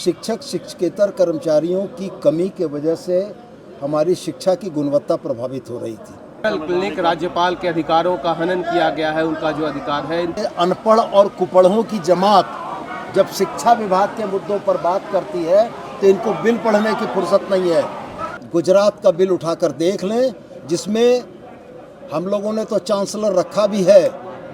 शिक्षक शिक्षकेतर कर्मचारियों की कमी के वजह से हमारी शिक्षा की गुणवत्ता प्रभावित हो रही थी। क्लिनिक राज्यपाल के अधिकारों का हनन किया गया है, उनका जो अधिकार है। अनपढ़ और कुपढ़ों की जमात जब शिक्षा विभाग के मुद्दों पर बात करती है तो इनको बिल पढ़ने की फुर्सत नहीं है। गुजरात का बिल उठाकर देख लें, जिसमें हम लोगों ने तो चांसलर रखा भी है,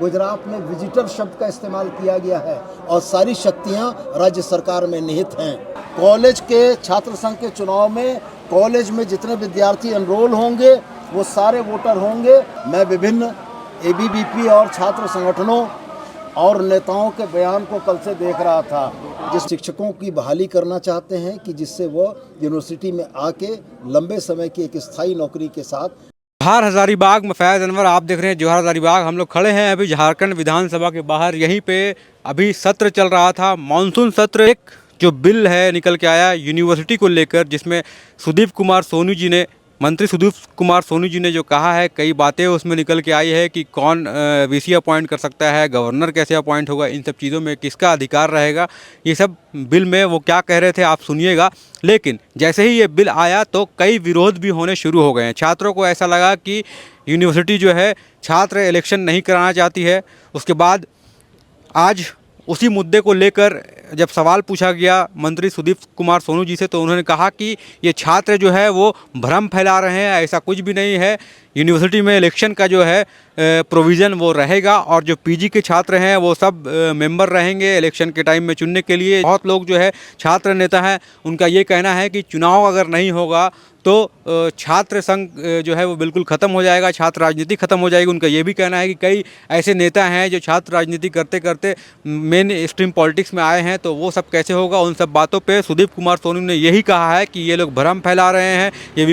गुजरात में विजिटर शब्द का इस्तेमाल किया गया है और सारी शक्तियां राज्य सरकार में निहित हैं। कॉलेज के छात्र संघ के चुनाव में कॉलेज में जितने विद्यार्थी एनरोल होंगे वो सारे वोटर होंगे। मैं विभिन्न एबीवीपी और छात्र संगठनों और नेताओं के बयान को कल से देख रहा था, जिस शिक्षकों की बहाली करना चाहते हैं कि जिससे वो यूनिवर्सिटी में आके लंबे समय की एक स्थायी नौकरी के साथ। जोहार हजारीबाग में फैज़ अनवर आप देख रहे हैं जोहार हजारीबाग। हम लोग खड़े हैं अभी झारखंड विधानसभा के बाहर। यहीं पे अभी सत्र चल रहा था, मानसून सत्र। एक जो बिल है निकल के आया यूनिवर्सिटी को लेकर, जिसमें मंत्री सुदीप कुमार सोनू जी ने जो कहा है, कई बातें उसमें निकल के आई है कि कौन वीसी अपॉइंट कर सकता है, गवर्नर कैसे अपॉइंट होगा, इन सब चीज़ों में किसका अधिकार रहेगा, ये सब बिल में वो क्या कह रहे थे आप सुनिएगा। लेकिन जैसे ही ये बिल आया तो कई विरोध भी होने शुरू हो गए हैं। छात्रों को ऐसा लगा कि यूनिवर्सिटी जो है छात्र इलेक्शन नहीं कराना चाहती है। उसके बाद आज उसी मुद्दे को लेकर जब सवाल पूछा गया मंत्री सुदीप कुमार सोनू जी से, तो उन्होंने कहा कि ये छात्र जो है वो भ्रम फैला रहे हैं, ऐसा कुछ भी नहीं है। यूनिवर्सिटी में इलेक्शन का जो है प्रोविज़न वो रहेगा और जो पीजी के छात्र हैं वो सब मेंबर रहेंगे इलेक्शन के टाइम में चुनने के लिए। बहुत लोग जो है छात्र नेता हैं, उनका ये कहना है कि चुनाव अगर नहीं होगा तो छात्र संघ जो है वो बिल्कुल ख़त्म हो जाएगा, छात्र राजनीति ख़त्म हो जाएगी। उनका ये भी कहना है कि कई ऐसे नेता हैं जो छात्र राजनीति करते करते मेन स्ट्रीम पॉलिटिक्स में आए हैं, तो वो सब कैसे होगा। उन सब बातों पे सुदीप कुमार सोनू ने यही कहा है कि ये लोग भ्रम फैला रहे हैं, ये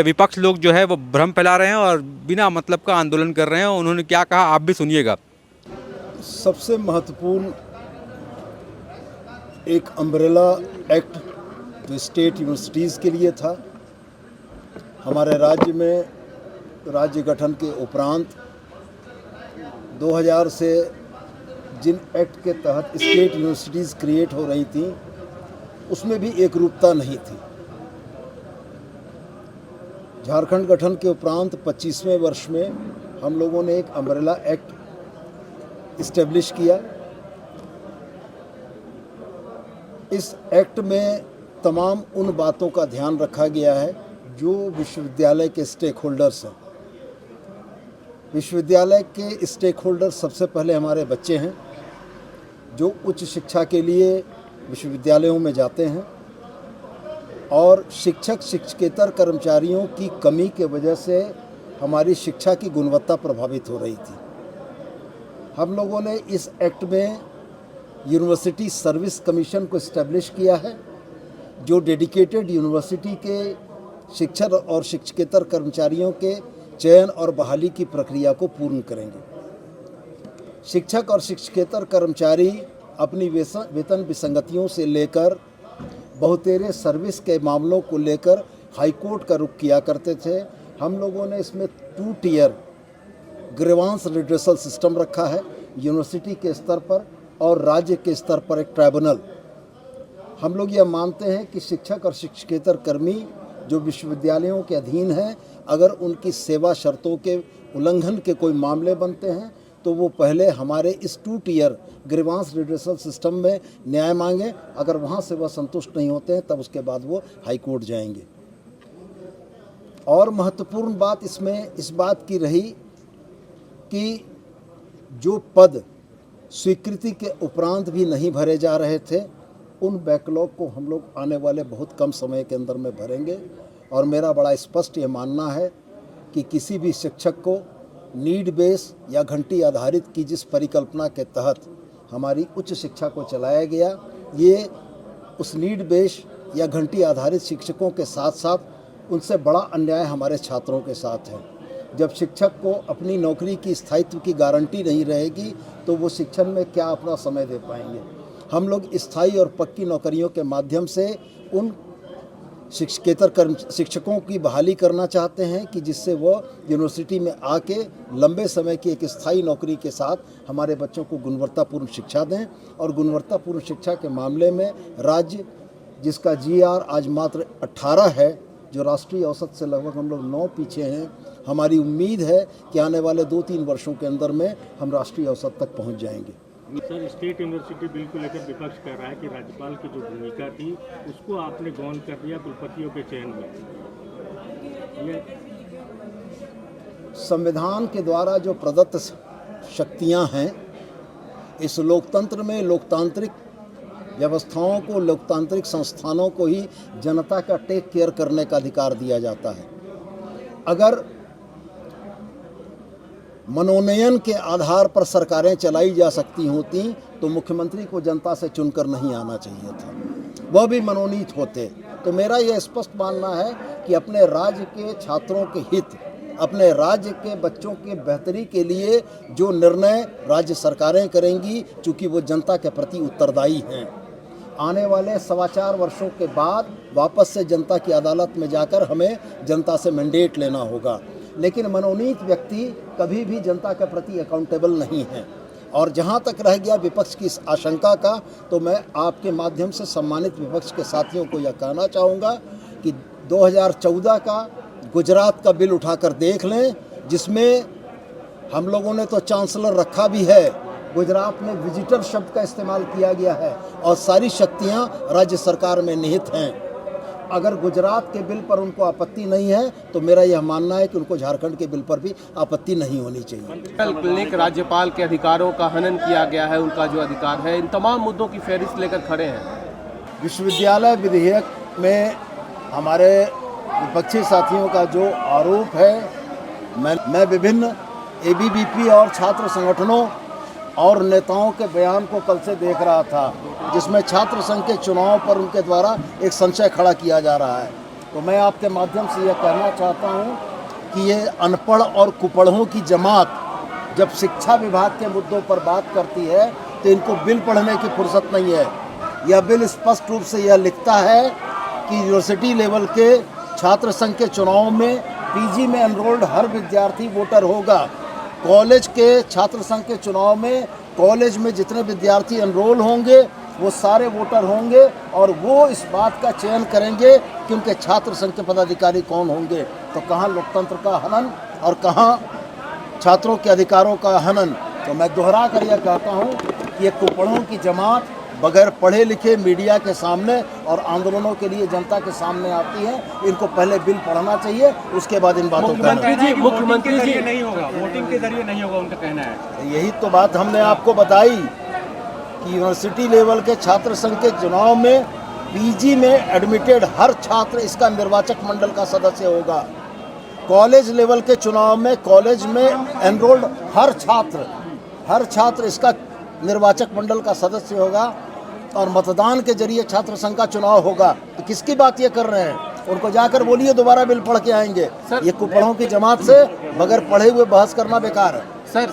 विपक्ष लोग जो है वो भ्रम फैला रहे हैं और बिना मतलब का आंदोलन कर रहे हैं। उन्होंने क्या कहा आप भी सुनिएगा। सबसे महत्वपूर्ण एक अम्ब्रेला एक्ट जो स्टेट यूनिवर्सिटीज़ के लिए था, हमारे राज्य में राज्य गठन के उपरांत 2000 से जिन एक्ट के तहत स्टेट यूनिवर्सिटीज़ क्रिएट हो रही थी उसमें भी एक रूपता नहीं थी। झारखंड गठन के उपरांत 25वें वर्ष में हम लोगों ने एक अम्ब्रेला एक्ट इस्टेब्लिश किया। इस एक्ट में तमाम उन बातों का ध्यान रखा गया है जो विश्वविद्यालय के स्टेक होल्डर्स हैं। विश्वविद्यालय के स्टेक होल्डर सबसे पहले हमारे बच्चे हैं जो उच्च शिक्षा के लिए विश्वविद्यालयों में जाते हैं, और शिक्षक शिक्षकेतर कर्मचारियों की कमी के वजह से हमारी शिक्षा की गुणवत्ता प्रभावित हो रही थी। हम लोगों ने इस एक्ट में यूनिवर्सिटी सर्विस कमीशन को इस्टेब्लिश किया है, जो डेडिकेटेड यूनिवर्सिटी के शिक्षक और शिक्षकेतर कर्मचारियों के चयन और बहाली की प्रक्रिया को पूर्ण करेंगे। शिक्षक और शिक्षकेतर कर्मचारी अपनी वेतन विसंगतियों से लेकर बहुतेरे सर्विस के मामलों को लेकर हाईकोर्ट का रुख किया करते थे। हम लोगों ने इसमें 2 टियर ग्रीवांस रिड्रेसल सिस्टम रखा है, यूनिवर्सिटी के स्तर पर और राज्य के स्तर पर एक ट्राइब्यूनल। हम लोग यह मानते हैं कि शिक्षक और शिक्षकेतर कर्मी जो विश्वविद्यालयों के अधीन हैं, अगर उनकी सेवा शर्तों के उल्लंघन के कोई मामले बनते हैं तो वो पहले हमारे इस 2 टियर ग्रीवांस रिड्रेसल सिस्टम में न्याय मांगे। अगर वहाँ से वह संतुष्ट नहीं होते हैं तब उसके बाद वो हाई कोर्ट जाएंगे। और महत्वपूर्ण बात इसमें इस बात की रही कि जो पद स्वीकृति के उपरांत भी नहीं भरे जा रहे थे, उन बैकलॉग को हम लोग आने वाले बहुत कम समय के अंदर में भरेंगे। और मेरा बड़ा स्पष्ट ये मानना है कि किसी भी शिक्षक को नीड बेस या घंटी आधारित की जिस परिकल्पना के तहत हमारी उच्च शिक्षा को चलाया गया, ये उस नीड बेस या घंटी आधारित शिक्षकों के साथ साथ उनसे बड़ा अन्याय हमारे छात्रों के साथ है। जब शिक्षक को अपनी नौकरी की स्थायित्व की गारंटी नहीं रहेगी तो वो शिक्षण में क्या अपना समय दे पाएंगे। हम लोग स्थायी और पक्की नौकरियों के माध्यम से उन शिक्षकों की बहाली करना चाहते हैं कि जिससे वो यूनिवर्सिटी में आके लंबे समय की एक स्थायी नौकरी के साथ हमारे बच्चों को गुणवत्तापूर्ण शिक्षा दें। और गुणवत्तापूर्ण शिक्षा के मामले में राज्य जिसका GR आज मात्र 18 है, जो राष्ट्रीय औसत से लगभग हम लोग 9 पीछे हैं, हमारी उम्मीद है कि आने वाले 2-3 वर्षों के अंदर में हम राष्ट्रीय औसत तक पहुंच जाएंगे। सर, स्टेट यूनिवर्सिटी बिल को लेकर विपक्ष कह रहा है कि राज्यपाल की जो भूमिका थी उसको आपने गौण कर दिया कुलपतियों के चयन में। ये संविधान के द्वारा जो प्रदत्त शक्तियां हैं, इस लोकतंत्र में लोकतांत्रिक व्यवस्थाओं को, लोकतांत्रिक संस्थानों को ही जनता का टेक केयर करने का अधिकार दिया जाता है। अगर मनोनयन के आधार पर सरकारें चलाई जा सकती होती तो मुख्यमंत्री को जनता से चुनकर नहीं आना चाहिए था, वह भी मनोनीत होते। तो मेरा यह स्पष्ट मानना है कि अपने राज्य के छात्रों के हित, अपने राज्य के बच्चों के बेहतरी के लिए जो निर्णय राज्य सरकारें करेंगी, चूँकि वो जनता के प्रति उत्तरदायी हैं, आने वाले 4.25 वर्षों के बाद वापस से जनता की अदालत में जाकर हमें जनता से मैंडेट लेना होगा। लेकिन मनोनीत व्यक्ति कभी भी जनता के प्रति अकाउंटेबल नहीं है। और जहाँ तक रह गया विपक्ष की इस आशंका का, तो मैं आपके माध्यम से सम्मानित विपक्ष के साथियों को यह कहना चाहूँगा कि 2014 का गुजरात का बिल उठाकर देख लें, जिसमें हम लोगों ने तो चांसलर रखा भी है, गुजरात में विजिटर शब्द का इस्तेमाल किया गया है और सारी शक्तियाँ राज्य सरकार में निहित हैं। अगर गुजरात के बिल पर उनको आपत्ति नहीं है तो मेरा यह मानना है कि उनको झारखंड के बिल पर भी आपत्ति नहीं होनी चाहिए। कल राज्यपाल के अधिकारों का हनन किया गया है, उनका जो अधिकार है, इन तमाम मुद्दों की फहरिस्त लेकर खड़े हैं। विश्वविद्यालय विधेयक में हमारे विपक्षी साथियों का जो आरोप है, मैं विभिन्न ABVP और छात्र संगठनों और नेताओं के बयान को कल से देख रहा था, जिसमें छात्र संघ के चुनाव पर उनके द्वारा एक संशय खड़ा किया जा रहा है। तो मैं आपके माध्यम से यह कहना चाहता हूं कि ये अनपढ़ और कुपढ़ों की जमात जब शिक्षा विभाग के मुद्दों पर बात करती है तो इनको बिल पढ़ने की फुर्सत नहीं है। यह बिल स्पष्ट रूप से यह लिखता है कि यूनिवर्सिटी लेवल के छात्र संघ के चुनाव में PG में एनरोल्ड हर विद्यार्थी वोटर होगा। कॉलेज के छात्र संघ के चुनाव में कॉलेज में जितने विद्यार्थी एनरोल होंगे वो सारे वोटर होंगे और वो इस बात का चयन करेंगे कि उनके छात्र संघ के पदाधिकारी कौन होंगे। तो कहाँ लोकतंत्र का हनन और कहाँ छात्रों के अधिकारों का हनन। तो मैं दोहरा कर यह कहता हूँ कि ये कुपढ़ों की जमात बगैर पढ़े लिखे मीडिया के सामने और आंदोलनों के लिए जनता के सामने आती है। इनको पहले बिल पढ़ना चाहिए, उसके बाद इन बातों का मुख्यमंत्री जी नहीं होगा, वोटिंग के जरिए नहीं होगा, उनका कहना है। यही तो बात हमने आपको बताई कि यूनिवर्सिटी लेवल के छात्र संघ के चुनाव में PG में एडमिटेड हर छात्र इसका निर्वाचक मंडल का सदस्य होगा। कॉलेज लेवल के चुनाव में कॉलेज में एनरोल्ड हर छात्र इसका निर्वाचक मंडल का सदस्य होगा और मतदान के जरिए छात्र संघ का चुनाव होगा। तो किसकी बात ये कर रहे हैं? उनको जाकर बोलिए दोबारा बिल पढ़ के आएंगे। ये कुपढ़ों की जमात से बगैर पढ़े हुए बहस करना बेकार है। सर